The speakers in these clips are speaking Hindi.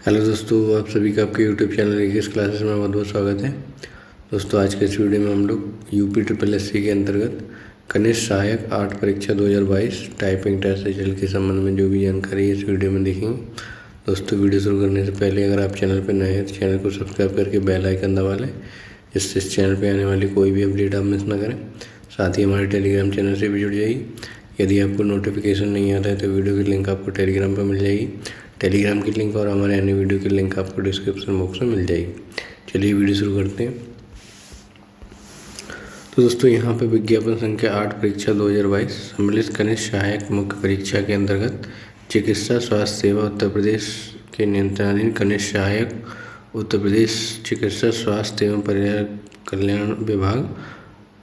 हेलो दोस्तों, आप सभी का आपके यूट्यूब चैनल इंग्लिश क्लासेस में बहुत बहुत स्वागत है। दोस्तों, आज के इस वीडियो में हम लोग यूपी ट्रिपल एस सी के अंतर्गत कनिष्ठ सहायक आर्ट परीक्षा 2022 टाइपिंग टेस्ट रिजल्ट के संबंध में जो भी जानकारी इस वीडियो में देखेंगे। दोस्तों, वीडियो शुरू करने से पहले अगर आप चैनल पर नए हैं तो चैनल को सब्सक्राइब करके बेल आइकन दबा लें, जिससे इस चैनल पर आने वाली कोई भी अपडेट आप मिस ना करें। साथ ही हमारे टेलीग्राम चैनल से भी जुड़ जाइए। यदि आपको नोटिफिकेशन नहीं आता है तो वीडियो की लिंक आपको टेलीग्राम पर मिल जाएगी। टेलीग्राम की लिंक और हमारे अन्य वीडियो की लिंक आपको डिस्क्रिप्शन बॉक्स में मिल जाएगी। चलिए वीडियो शुरू करते हैं। तो दोस्तों, यहाँ पे विज्ञापन संख्या 8 परीक्षा 2022 सम्मिलित कनिष्ठ सहायक मुख्य परीक्षा के अंतर्गत चिकित्सा स्वास्थ्य सेवा उत्तर प्रदेश के नियंत्रणाधीन कनिष्ठ सहायक उत्तर प्रदेश चिकित्सा स्वास्थ्य एवं परिवार कल्याण विभाग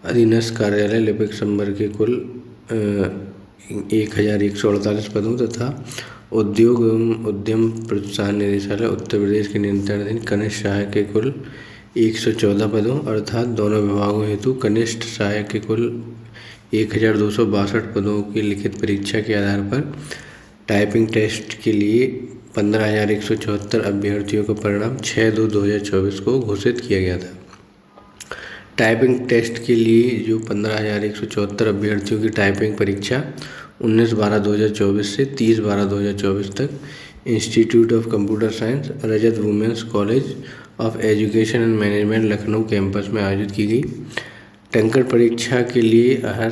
अधीनस्थ कार्यालय लिपिक संवर्ग के कुल 1148 पदों तथा उद्योग एवं उद्यम प्रोत्साहन निदेशालय उत्तर प्रदेश के नियंत्रणाधीन कनिष्ठ सहायक के कुल 114 पदों अर्थात दोनों विभागों हेतु कनिष्ठ सहायक के कुल 1262 पदों की लिखित परीक्षा के आधार पर टाइपिंग टेस्ट के लिए 15,174 अभ्यर्थियों का परिणाम 6/2/2024 को घोषित किया गया था। टाइपिंग टेस्ट के लिए जो 15,174 अभ्यर्थियों की टाइपिंग परीक्षा 19/12/2024 से 30/12/2024 तक institute of computer science Rajat women's college of education and management Lucknow campus में आयोजित की गई। टंकण परीक्षा के लिए हर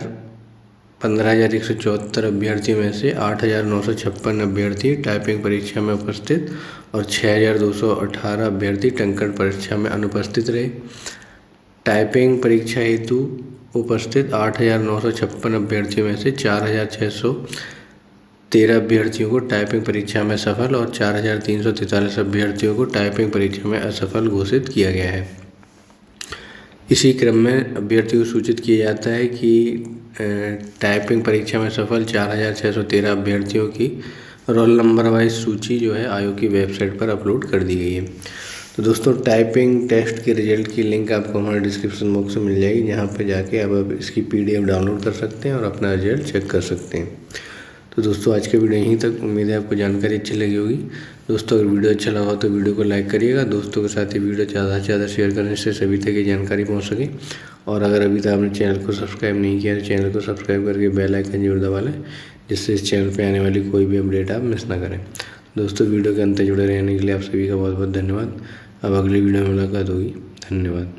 15,174 अभ्यर्थियों में से 8,956 अभ्यर्थी टाइपिंग परीक्षा में उपस्थित और 6,218 अभ्यर्थी टंकण परीक्षा में अनुपस्थित रहे। टाइपिंग परीक्षा हेतु उपस्थित 8,956 अभ्यर्थियों में से 4,613 अभ्यर्थियों को टाइपिंग परीक्षा में सफल और 4,343 अभ्यर्थियों को टाइपिंग परीक्षा में असफल घोषित किया गया है। इसी क्रम में अभ्यर्थियों को सूचित किया जाता है कि टाइपिंग परीक्षा में सफल 4,613 अभ्यर्थियों की रोल नंबर वाइज सूची जो है आयोग की वेबसाइट पर अपलोड कर दी गई है। तो दोस्तों, टाइपिंग टेस्ट के रिजल्ट की लिंक आपको हमारे डिस्क्रिप्शन बॉक्स में मिल जाएगी, जहाँ पे जाके आप इसकी PDF डाउनलोड कर सकते हैं और अपना रिजल्ट चेक कर सकते हैं। तो दोस्तों, आज के वीडियो यहीं तक। उम्मीद है आपको जानकारी अच्छी लगी होगी। दोस्तों, अगर वीडियो अच्छा लगा हो तो वीडियो को लाइक करिएगा, दोस्तों के साथ ही वीडियो ज़्यादा से ज़्यादा शेयर करने से सभी तक ये जानकारी पहुँच सके। और अगर अभी तक आपने चैनल को सब्सक्राइब नहीं किया तो चैनल को सब्सक्राइब करके बेल आइकन जरूर दबा लें, जिससे इस चैनल पर आने वाली कोई भी अपडेट आप मिस ना करें। दोस्तों, वीडियो के अंत जुड़े रहने के लिए आप सभी का बहुत बहुत धन्यवाद। अब अगली वीडियो में मुलाकात होगी। धन्यवाद।